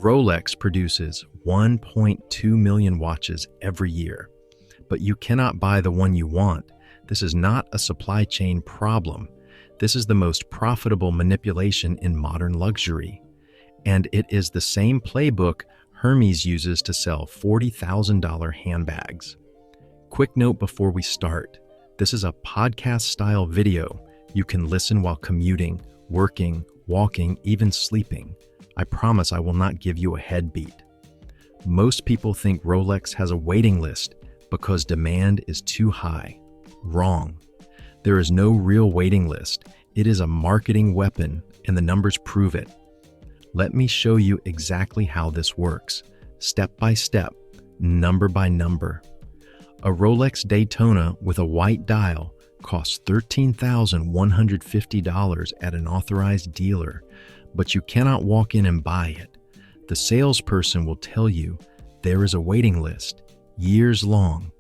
Rolex produces 1.2 million watches every year, but you cannot buy the one you want. This is not a supply chain problem. This is the most profitable manipulation in modern luxury. And it is the same playbook Hermès uses to sell $40,000 handbags. Quick note before we start. This is a podcast-style video. You can listen while commuting, working, walking, even sleeping. I promise I will not give you a head beat. Most people think Rolex has a waiting list because demand is too high. Wrong. There is no real waiting list. It is a marketing weapon, and the numbers prove it. Let me show you exactly how this works, step by step, number by number. A Rolex Daytona with a white dial costs $13,150 at an authorized dealer, but you cannot walk in and buy it. The salesperson will tell you there is a waiting list, years long,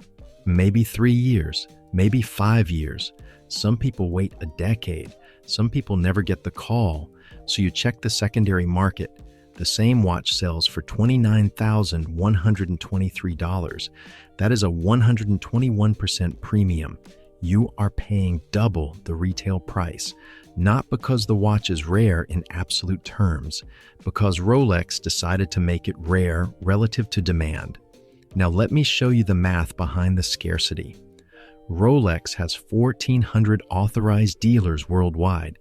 maybe 3 years, maybe 5 years. Some people wait a decade. Some people never get the call. So you check the secondary market. The same watch sells for $29,123. That is a 121% premium. You are paying double the retail price, not because the watch is rare in absolute terms, because Rolex decided to make it rare relative to demand. Now let me show you the math behind the scarcity. Rolex has 1,400 authorized dealers worldwide.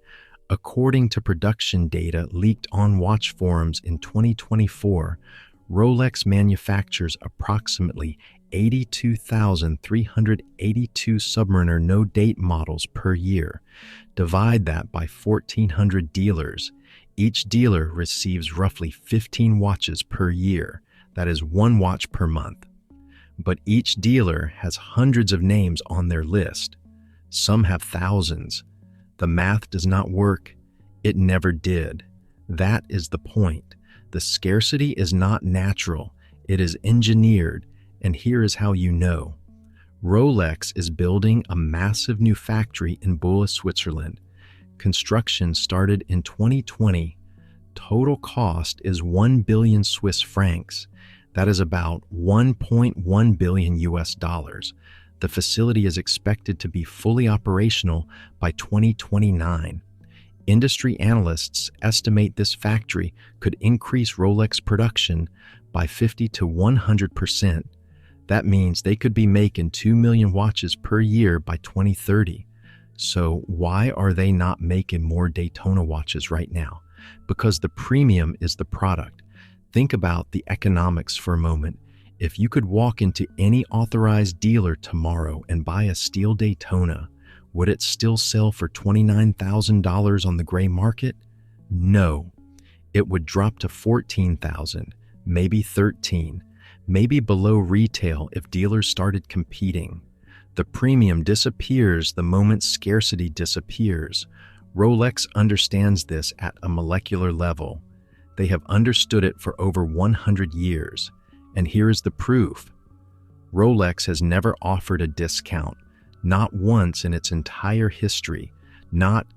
According to production data leaked on watch forums in 2024, Rolex manufactures approximately 82,382 Submariner no-date models per year. Divide that by 1,400 dealers. Each dealer receives roughly 15 watches per year. That is one watch per month. But each dealer has hundreds of names on their list. Some have thousands. The math does not work. It never did. That is the point. The scarcity is not natural. It is engineered, and here is how you know. Rolex is building a massive new factory in Bulla, Switzerland. Construction started in 2020. Total cost is 1 billion Swiss francs. That is about 1.1 billion US dollars. The facility is expected to be fully operational by 2029. Industry analysts estimate this factory could increase Rolex production by 50 to 100%. That means they could be making 2 million watches per year by 2030. So why are they not making more Daytona watches right now? Because the premium is the product. Think about the economics for a moment. If you could walk into any authorized dealer tomorrow and buy a steel Daytona, would it still sell for $29,000 on the gray market? No. It would drop to $14,000, maybe $13,000, maybe below retail if dealers started competing. The premium disappears the moment scarcity disappears. Rolex understands this at a molecular level. They have understood it for over 100 years. And here is the proof. Rolex has never offered a discount, not once in its entire history, not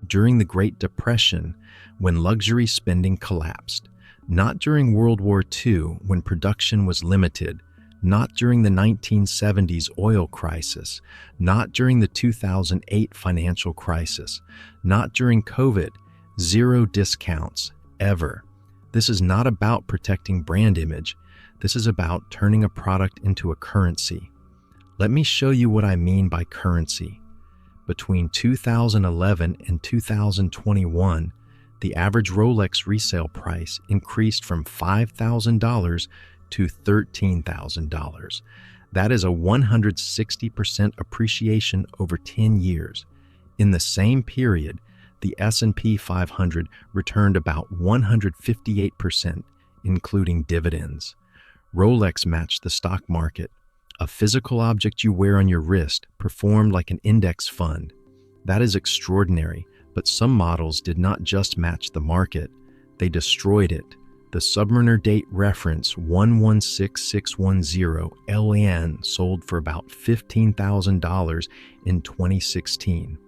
during the Great Depression when luxury spending collapsed, not during World War II when production was limited, not during the 1970s oil crisis, not during the 2008 financial crisis, not during COVID. Zero discounts, ever. This is not about protecting brand image. This is about turning a product into a currency. Let me show you what I mean by currency. Between 2011 and 2021, the average Rolex resale price increased from $5,000 to $13,000. That is a 160% appreciation over 10 years. In the same period, the S&P 500 returned about 158%, including dividends. Rolex matched the stock market. A physical object you wear on your wrist performed like an index fund. That is extraordinary, but some models did not just match the market, they destroyed it. The Submariner date reference 116610 LN sold for about $15,000 in 2016.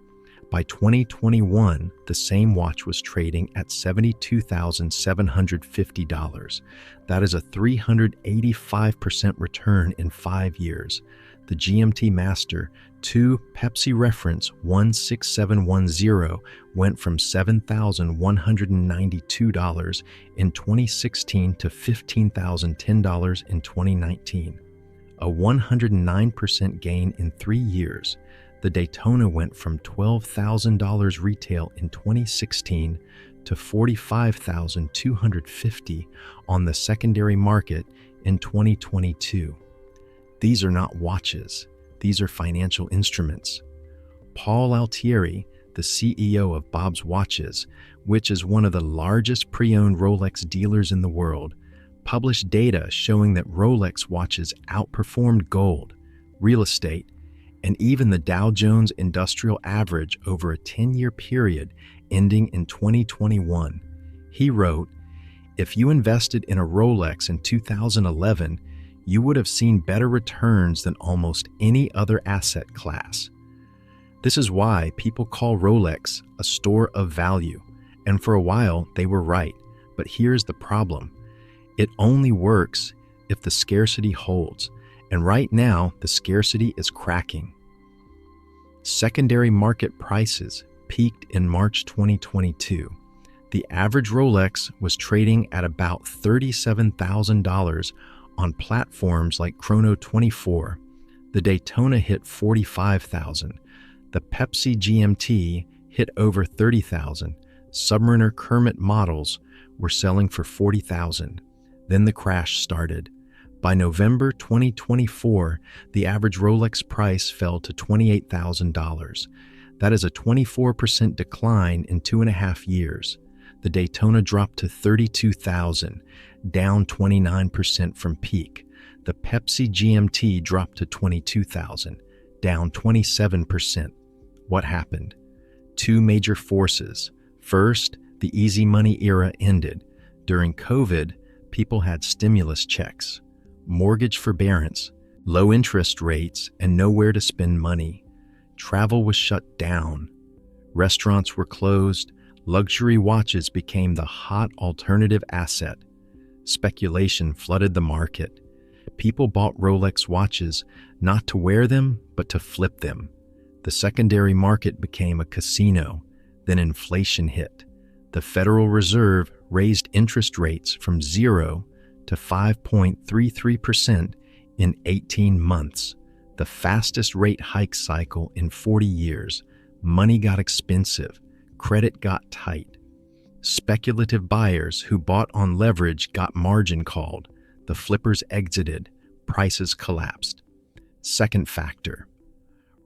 By 2021, the same watch was trading at $72,750. That is a 385% return in 5 years. The GMT Master 2 Pepsi Reference 16710 went from $7,192 in 2016 to $15,010 in 2019, a 109% gain in 3 years. The Daytona went from $12,000 retail in 2016 to $45,250 on the secondary market in 2022. These are not watches. These are financial instruments. Paul Altieri, the CEO of Bob's Watches, which is one of the largest pre-owned Rolex dealers in the world, published data showing that Rolex watches outperformed gold, real estate, and even the Dow Jones Industrial Average over a 10-year period ending in 2021. He wrote, "If you invested in a Rolex in 2011, you would have seen better returns than almost any other asset class." This is why people call Rolex a store of value, and for a while they were right. But here's the problem. It only works if the scarcity holds, and right now the scarcity is cracking. Secondary market prices peaked in March 2022. The average Rolex was trading at about $37,000 on platforms like Chrono24. The Daytona hit $45,000. The Pepsi GMT hit over $30,000. Submariner Kermit models were selling for $40,000. Then the crash started. By November 2024, the average Rolex price fell to $28,000. That is a 24% decline in 2.5 years. The Daytona dropped to $32,000, down 29% from peak. The Pepsi GMT dropped to $22,000, down 27%. What happened? Two major forces. First, the easy money era ended. During COVID, people had stimulus checks, mortgage forbearance, low interest rates, and nowhere to spend money. Travel was shut down. Restaurants were closed. Luxury watches became the hot alternative asset. Speculation flooded the market. People bought Rolex watches not to wear them, but to flip them. The secondary market became a casino. Then inflation hit. The Federal Reserve raised interest rates from 0 to 5.33% in 18 months, the fastest rate hike cycle in 40 years. Money got expensive. Credit got tight. Speculative buyers who bought on leverage got margin called. The flippers exited. Prices collapsed. Second factor.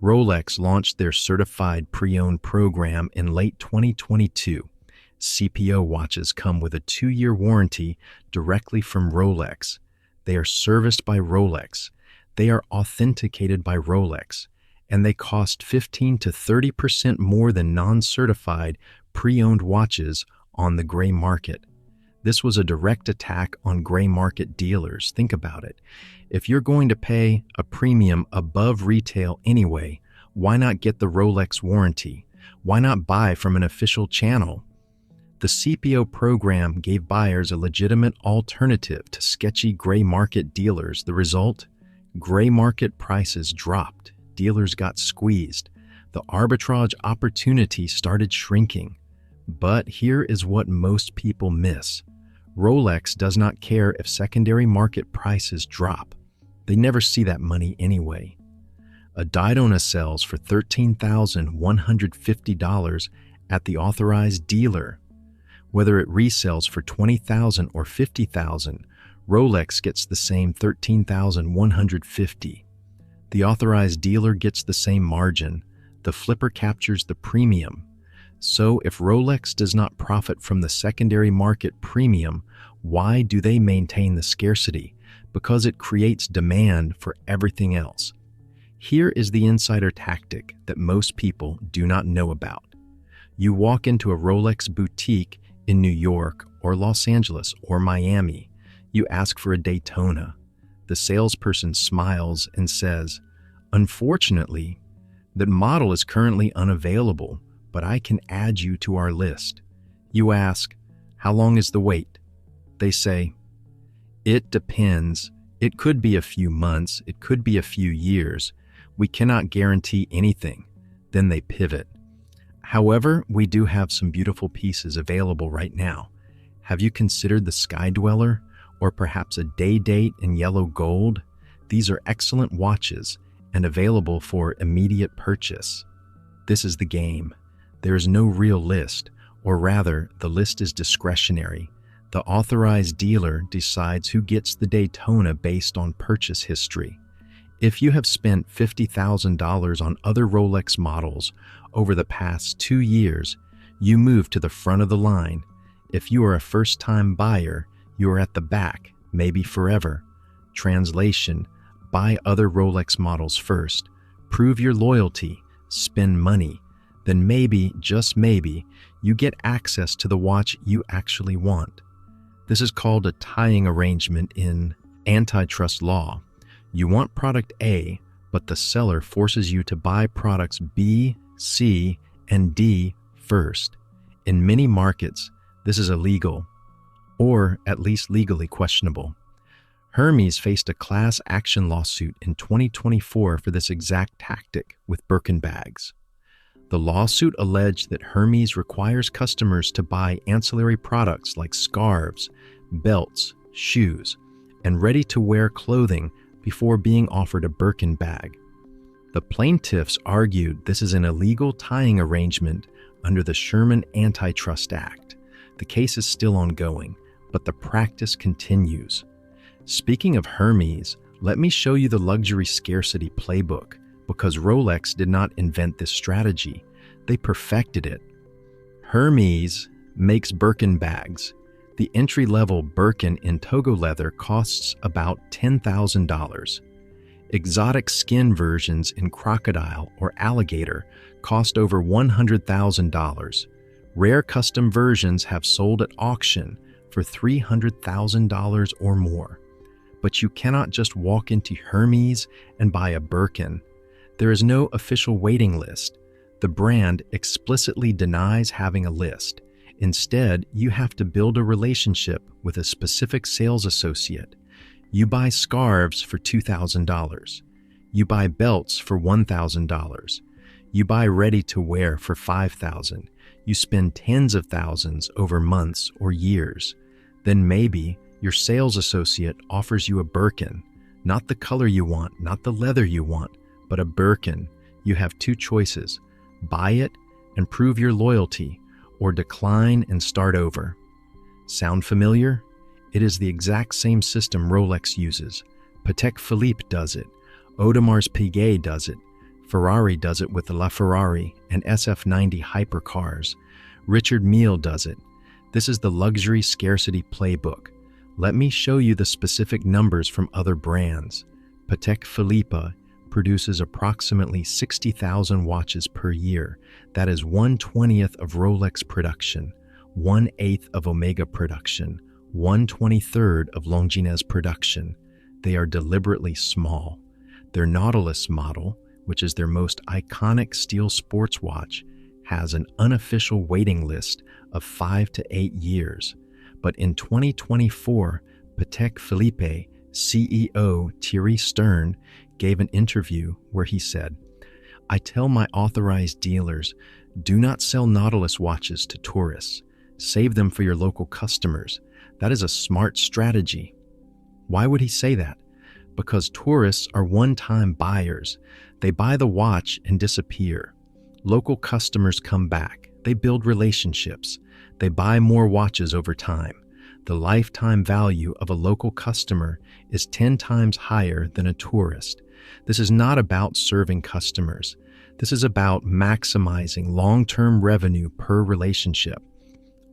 Rolex launched their certified pre-owned program in late 2022. CPO watches come with a 2-year warranty directly from Rolex. They are serviced by Rolex. They are authenticated by Rolex. And they cost 15 to 30% more than non-certified pre-owned watches on the gray market. This was a direct attack on gray market dealers. Think about it. If you're going to pay a premium above retail anyway, why not get the Rolex warranty? Why not buy from an official channel? The CPO program gave buyers a legitimate alternative to sketchy gray market dealers. The result? Gray market prices dropped. Dealers got squeezed. The arbitrage opportunity started shrinking. But here is what most people miss. Rolex does not care if secondary market prices drop. They never see that money anyway. A Daytona sells for $13,150 at the authorized dealer. Whether it resells for $20,000 or $50,000, Rolex gets the same $13,150. The authorized dealer gets the same margin. The flipper captures the premium. So if Rolex does not profit from the secondary market premium, why do they maintain the scarcity? Because it creates demand for everything else. Here is the insider tactic that most people do not know about. You walk into a Rolex boutique in New York or Los Angeles or Miami. You ask for a Daytona. The salesperson smiles and says, "Unfortunately, that model is currently unavailable. but I can add you to our list. You ask, how long is the wait? They say, it depends. It could be a few months, it could be a few years. We cannot guarantee anything. Then they pivot. However, we do have some beautiful pieces available right now. Have you considered the Sky Dweller or perhaps a day date in yellow gold? These are excellent watches and available for immediate purchase. This is the game. There is no real list, or rather, the list is discretionary. The authorized dealer decides who gets the Daytona based on purchase history. If you have spent $50,000 on other Rolex models over the past 2 years, you move to the front of the line. If you are a first-time buyer, you are at the back, maybe forever. Translation: buy other Rolex models first, prove your loyalty, spend money, then maybe, just maybe, you get access to the watch you actually want. This is called a tying arrangement in antitrust law. You want product A, but the seller forces you to buy products B, C, and D first. In many markets, this is illegal, or at least legally questionable. Hermès faced a class action lawsuit in 2024 for this exact tactic with Birkin bags. The lawsuit alleged that Hermès requires customers to buy ancillary products like scarves, belts, shoes, and ready-to-wear clothing before being offered a Birkin bag. The plaintiffs argued this is an illegal tying arrangement under the Sherman Antitrust Act. The case is still ongoing, but the practice continues. Speaking of Hermès, let me show you the luxury scarcity playbook, because Rolex did not invent this strategy. They perfected it. Hermès makes Birkin bags. The entry-level Birkin in Togo leather costs about $10,000. Exotic skin versions in crocodile or alligator cost over $100,000. Rare custom versions have sold at auction for $300,000 or more. But you cannot just walk into Hermès and buy a Birkin. There is no official waiting list. The brand explicitly denies having a list. Instead, you have to build a relationship with a specific sales associate. You buy scarves for $2,000. You buy belts for $1,000. You buy ready-to-wear for $5,000. You spend tens of thousands over months or years. Then maybe your sales associate offers you a Birkin. Not the color you want, not the leather you want, but a Birkin. You have two choices: buy it and prove your loyalty, or decline and start over. Sound familiar? It is the exact same system Rolex uses. Patek Philippe does it. Audemars Piguet does it. Ferrari does it with the LaFerrari and SF90 hypercars. Richard Mille does it. This is the luxury scarcity playbook. Let me show you the specific numbers from other brands. Patek Philippe produces approximately 60,000 watches per year. That is 1/20th of Rolex production, 1/8 of Omega production, 1/23rd of Longines production. They are deliberately small. Their Nautilus model, which is their most iconic steel sports watch, has an unofficial waiting list of 5 to 8 years. But in 2024, Patek Philippe CEO Thierry Stern gave an interview where he said, "I tell my authorized dealers, do not sell Nautilus watches to tourists. Save them for your local customers. That is a smart strategy." Why would he say that? Because tourists are one-time buyers. They buy the watch and disappear. Local customers come back. They build relationships. They buy more watches over time. The lifetime value of a local customer is 10 times higher than a tourist. This is not about serving customers. This is about maximizing long-term revenue per relationship.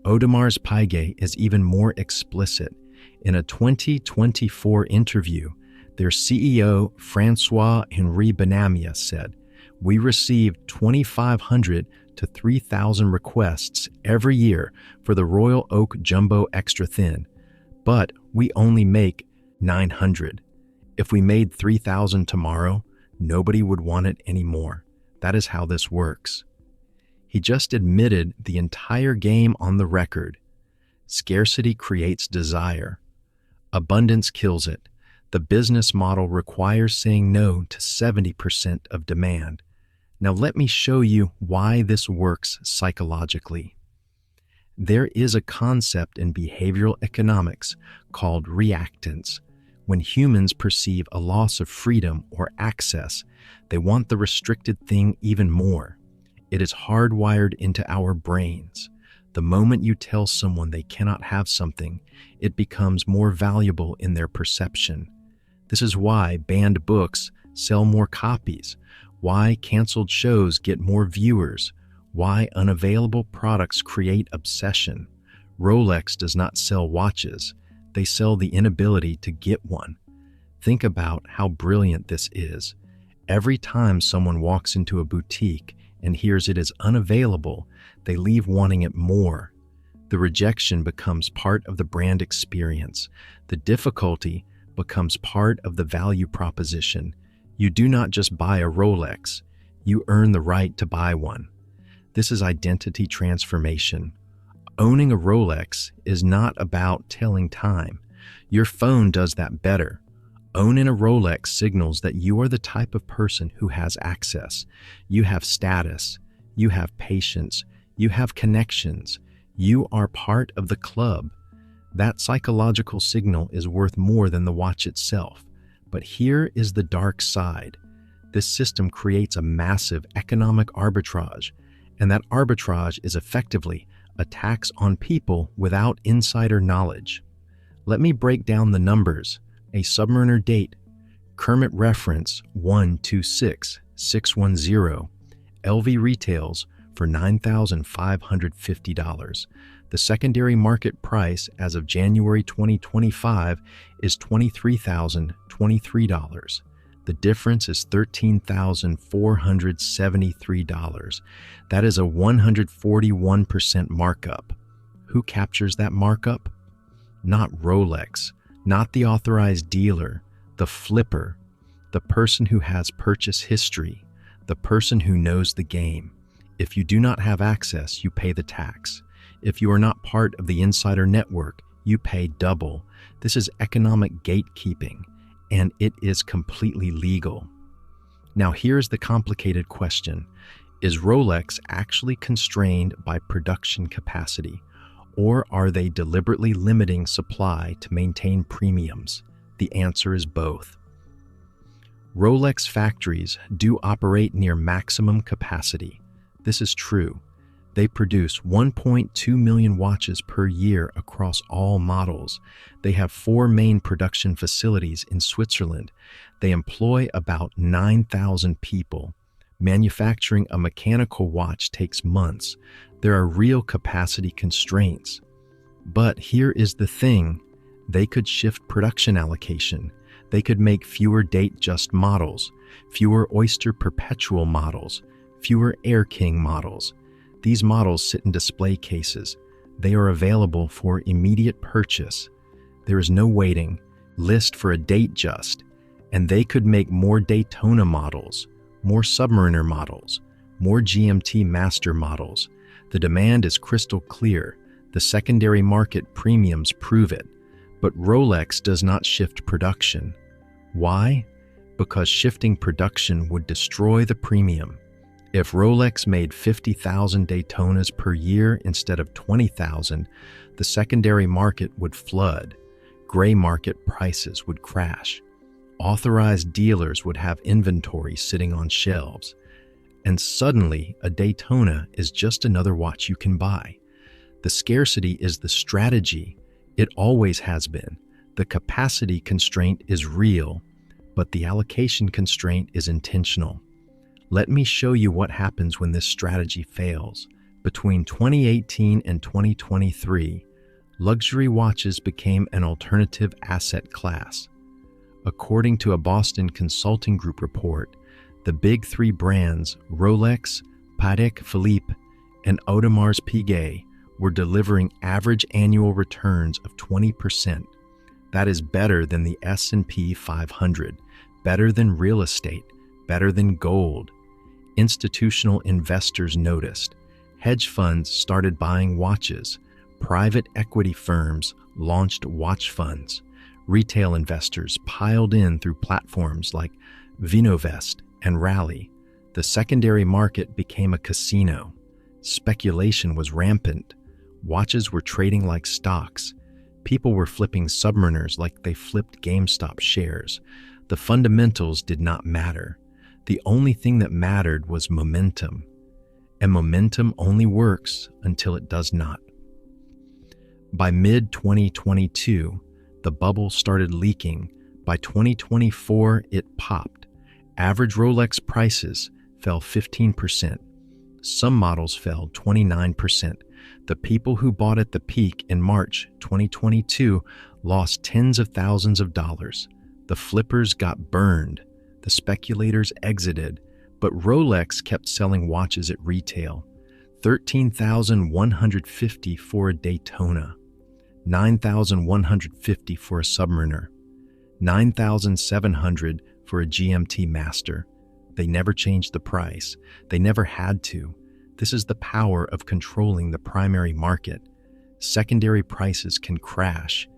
Audemars Piguet is even more explicit. In a 2024 interview, their CEO, François-Henri Benamia, said, "We receive 2,500 to 3,000 requests every year for the Royal Oak Jumbo Extra Thin, but we only make 900. If we made 3,000 tomorrow, nobody would want it anymore. That is how this works." He just admitted the entire game on the record. Scarcity creates desire. Abundance kills it. The business model requires saying no to 70% of demand. Now let me show you why this works psychologically. There is a concept in behavioral economics called reactance. When humans perceive a loss of freedom or access, they want the restricted thing even more. It is hardwired into our brains. The moment you tell someone they cannot have something, it becomes more valuable in their perception. This is why banned books sell more copies, why canceled shows get more viewers, why unavailable products create obsession. Rolex does not sell watches. They sell the inability to get one. Think about how brilliant this is. Every time someone walks into a boutique and hears it is unavailable, they leave wanting it more. The rejection becomes part of the brand experience. The difficulty becomes part of the value proposition. You do not just buy a Rolex, you earn the right to buy one. This is identity transformation. Owning a Rolex is not about telling time. Your phone does that better. Owning a Rolex signals that you are the type of person who has access. You have status. You have patience. You have connections. You are part of the club. That psychological signal is worth more than the watch itself. But here is the dark side. This system creates a massive economic arbitrage, and that arbitrage is effectively a tax on people without insider knowledge. Let me break down the numbers. A Submariner date, Kermit reference 126610, LV retails for $9,550. The secondary market price as of January 2025 is $23,023. The difference is $13,473. That is a 141% markup. Who captures that markup? Not Rolex, not the authorized dealer, the flipper, the person who has purchase history, the person who knows the game. If you do not have access, you pay the tax. If you are not part of the insider network, you pay double. This is economic gatekeeping, and it is completely legal. Now here's the complicated question. Is Rolex actually constrained by production capacity, or are they deliberately limiting supply to maintain premiums? The answer is both. Rolex factories do operate near maximum capacity. This is true. They produce 1.2 million watches per year across all models. They have 4 main production facilities in Switzerland. They employ about 9,000 people. Manufacturing a mechanical watch takes months. There are real capacity constraints. But here is the thing. They could shift production allocation. They could make fewer date-just models, fewer Oyster Perpetual models, fewer Air King models. These models sit in display cases. They are available for immediate purchase. There is no waiting. List for a date just. And they could make more Daytona models, more Submariner models, more GMT Master models. The demand is crystal clear. The secondary market premiums prove it. But Rolex does not shift production. Why? Because shifting production would destroy the premium. If Rolex made 50,000 Daytonas per year instead of 20,000, the secondary market would flood. Gray market prices would crash. Authorized dealers would have inventory sitting on shelves. And suddenly, a Daytona is just another watch you can buy. The scarcity is the strategy. It always has been. The capacity constraint is real, but the allocation constraint is intentional. Let me show you what happens when this strategy fails. Between 2018 and 2023, luxury watches became an alternative asset class. According to a Boston Consulting Group report, the big 3 brands, Rolex, Patek Philippe, and Audemars Piguet, were delivering average annual returns of 20%. That is better than the S&P 500, better than real estate, better than gold. Institutional investors noticed. Hedge funds started buying watches. Private equity firms launched watch funds. Retail investors piled in through platforms like Vinovest and Rally. The secondary market became a casino. Speculation was rampant. Watches were trading like stocks. People were flipping Submariners like they flipped GameStop shares. The fundamentals did not matter. The only thing that mattered was momentum. And momentum only works until it does not. By mid-2022, the bubble started leaking. By 2024, it popped. Average Rolex prices fell 15%. Some models fell 29%. The people who bought at the peak in March 2022 lost tens of thousands of dollars. The flippers got burned. The speculators exited. But Rolex kept selling watches at retail. $13,150 for a Daytona. $9,150 for a Submariner. $9,700 for a GMT Master. They never changed the price. They never had to. This is the power of controlling the primary market. Secondary prices can crash.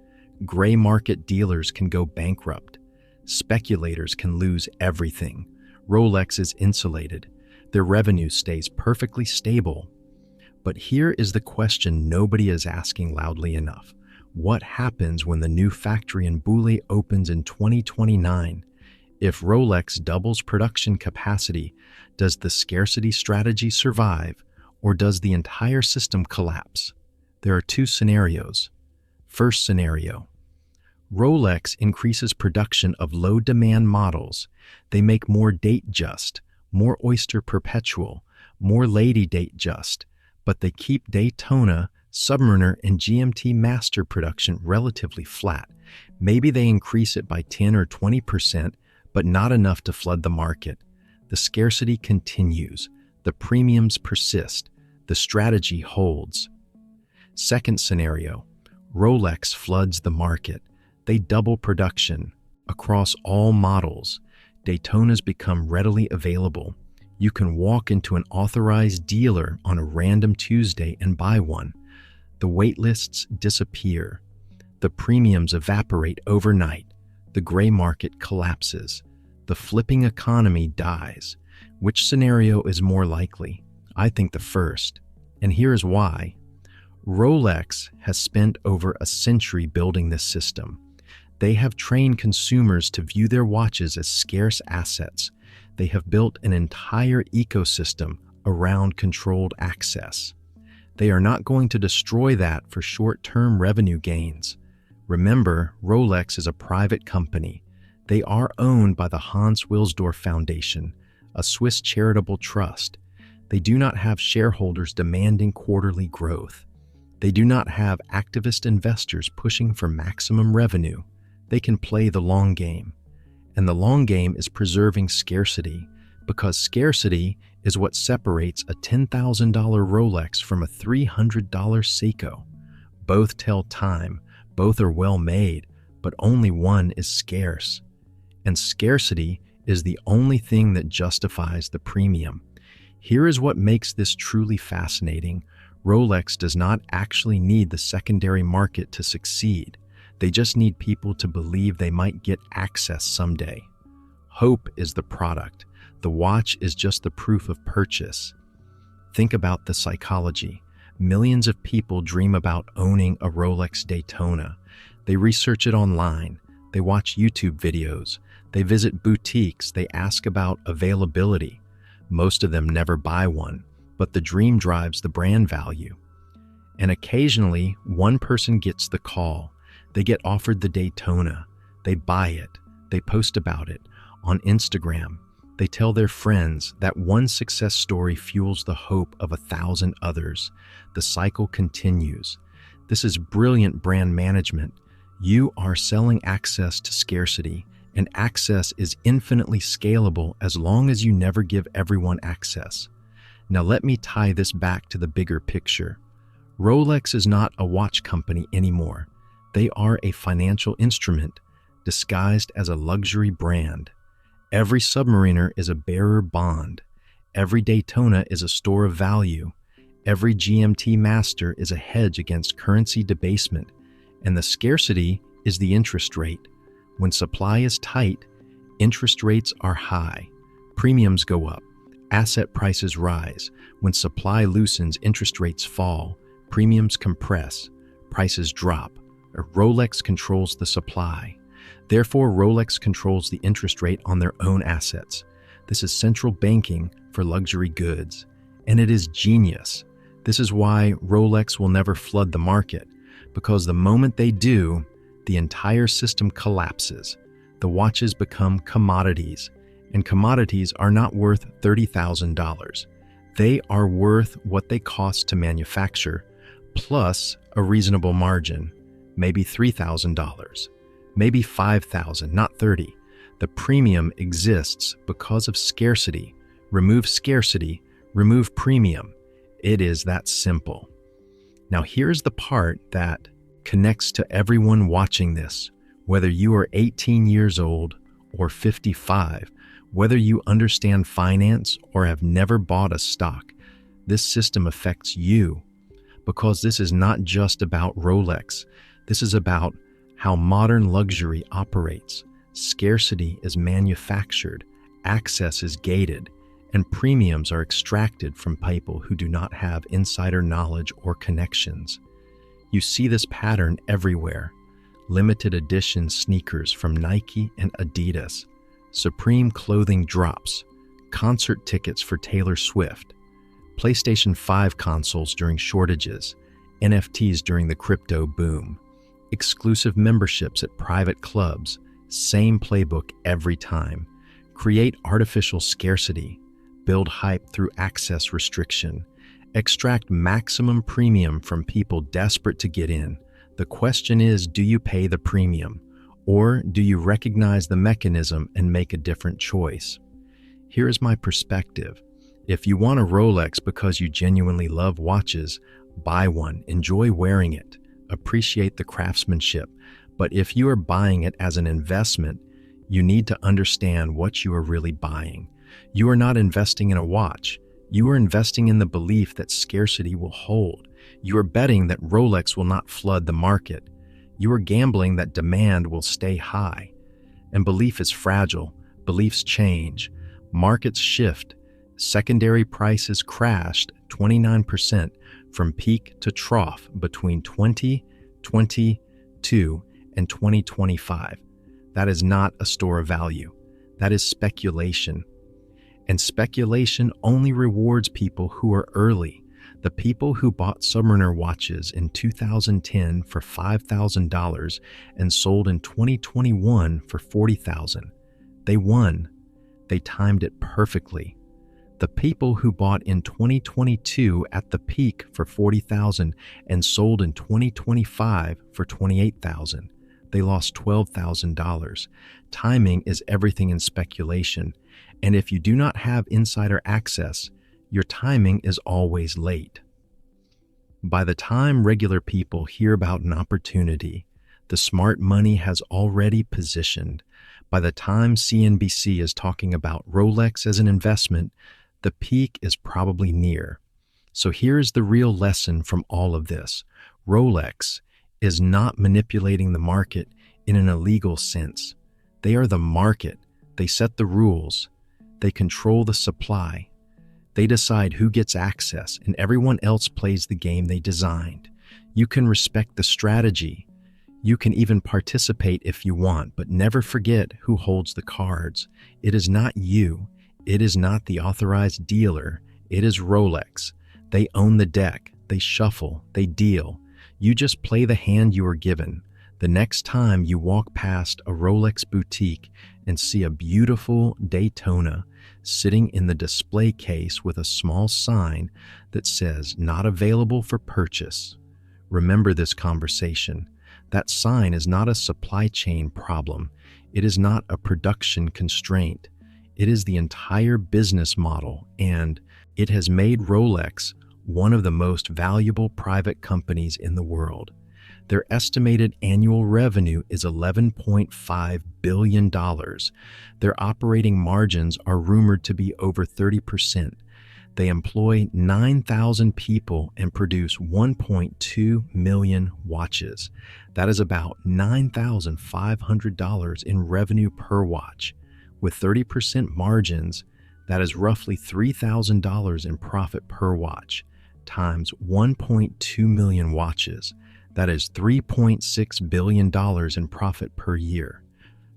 Gray market dealers can go bankrupt. Speculators can lose everything. Rolex is insulated. Their revenue stays perfectly stable. But here is the question nobody is asking loudly enough. What happens when the new factory in Boulay opens in 2029? If Rolex doubles production capacity, does the scarcity strategy survive, or does the entire system collapse? There are two scenarios. First scenario: Rolex increases production of low-demand models. They make more Date-Just, more Oyster Perpetual, more Lady Date-Just, but they keep Daytona, Submariner, and GMT Master production relatively flat. Maybe they increase it by 10 or 20%, but not enough to flood the market. The scarcity continues. The premiums persist. The strategy holds. Second scenario: Rolex floods the market. They double production across all models. Daytonas become readily available. You can walk into an authorized dealer on a random Tuesday and buy one. The wait lists disappear. The premiums evaporate overnight. The gray market collapses. The flipping economy dies. Which scenario is more likely? I think the first. And here's why. Rolex has spent over a century building this system. They have trained consumers to view their watches as scarce assets. They have built an entire ecosystem around controlled access. They are not going to destroy that for short-term revenue gains. Remember, Rolex is a private company. They are owned by the Hans Wilsdorf Foundation, a Swiss charitable trust. They do not have shareholders demanding quarterly growth. They do not have activist investors pushing for maximum revenue. They can play the long game. And the long game is preserving scarcity, because scarcity is what separates a $10,000 Rolex from a $300 Seiko. Both tell time, both are well made, but only one is scarce. And scarcity is the only thing that justifies the premium. Here is what makes this truly fascinating. Rolex does not actually need the secondary market to succeed. They just need people to believe they might get access someday. Hope is the product. The watch is just the proof of purchase. Think about the psychology. Millions of people dream about owning a Rolex Daytona. They research it online. They watch YouTube videos. They visit boutiques. They ask about availability. Most of them never buy one, but the dream drives the brand value. And occasionally, one person gets the call. They get offered the Daytona. They buy it. They post about it on Instagram. They tell their friends. That one success story fuels the hope of 1,000 others. The cycle continues. This is brilliant brand management. You are selling access to scarcity, and access is infinitely scalable as long as you never give everyone access. Now let me tie this back to the bigger picture. Rolex is not a watch company anymore. They are a financial instrument disguised as a luxury brand. Every Submariner is a bearer bond. Every Daytona is a store of value. Every GMT master is a hedge against currency debasement, and the scarcity is the interest rate. When supply is tight, interest rates are high. Premiums go up. Asset prices rise. When supply loosens, interest rates fall. Premiums compress. Prices drop. Rolex controls the supply. Therefore, Rolex controls the interest rate on their own assets. This is central banking for luxury goods. And it is genius. This is why Rolex will never flood the market, because the moment they do, the entire system collapses. The watches become commodities, and commodities are not worth $30,000. They are worth what they cost to manufacture, plus a reasonable margin, maybe $3,000, maybe $5,000, not $30,000. The premium exists because of scarcity. Remove scarcity, remove premium. It is that simple. Now here's the part that connects to everyone watching this, whether you are 18 years old or 55, whether you understand finance or have never bought a stock. This system affects you, because this is not just about Rolex. This is about how modern luxury operates. Scarcity is manufactured, access is gated, and premiums are extracted from people who do not have insider knowledge or connections. You see this pattern everywhere. Limited edition sneakers from Nike and Adidas, Supreme clothing drops, concert tickets for Taylor Swift, PlayStation 5 consoles during shortages, NFTs during the crypto boom, exclusive memberships at private clubs, same playbook every time. Create artificial scarcity, build hype through access restriction, extract maximum premium from people desperate to get in. The question is, do you pay the premium, or do you recognize the mechanism and make a different choice? Here is my perspective. If you want a Rolex because you genuinely love watches, buy one, enjoy wearing it, appreciate the craftsmanship. But if you are buying it as an investment, you need to understand what you are really buying. You are not investing in a watch. You are investing in the belief that scarcity will hold. You are betting that Rolex will not flood the market. You are gambling that demand will stay high. And belief is fragile. Beliefs change. Markets shift. Secondary prices crashed 29% from peak to trough between 2022 and 2025. That is not a store of value. That is speculation. And speculation only rewards people who are early. The people who bought Submariner watches in 2010 for $5,000 and sold in 2021 for $40,000. They won. They timed it perfectly. The people who bought in 2022 at the peak for $40,000 and sold in 2025 for $28,000. They lost $12,000. Timing is everything in speculation. And if you do not have insider access, your timing is always late. By the time regular people hear about an opportunity, the smart money has already positioned. By the time CNBC is talking about Rolex as an investment, the peak is probably near. So here's the real lesson from all of this. Rolex is not manipulating the market in an illegal sense. They are the market. They set the rules. They control the supply. They decide who gets access, and everyone else plays the game they designed. You can respect the strategy. You can even participate if you want, but never forget who holds the cards. It is not you. It is not the authorized dealer. It is Rolex. They own the deck. They shuffle. They deal. You just play the hand you are given. The next time you walk past a Rolex boutique and see a beautiful Daytona sitting in the display case with a small sign that says, "Not available for purchase," remember this conversation. That sign is not a supply chain problem. It is not a production constraint. It is the entire business model, and it has made Rolex one of the most valuable private companies in the world. Their estimated annual revenue is $11.5 billion. Their operating margins are rumored to be over 30%. They employ 9,000 people and produce 1.2 million watches. That is about $9,500 in revenue per watch. With 30% margins, that is roughly $3,000 in profit per watch, times 1.2 million watches. That is $3.6 billion in profit per year.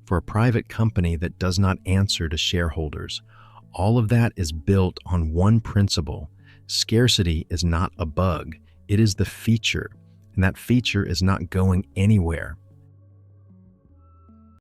For a private company that does not answer to shareholders, all of that is built on one principle. Scarcity is not a bug, it is the feature, and that feature is not going anywhere.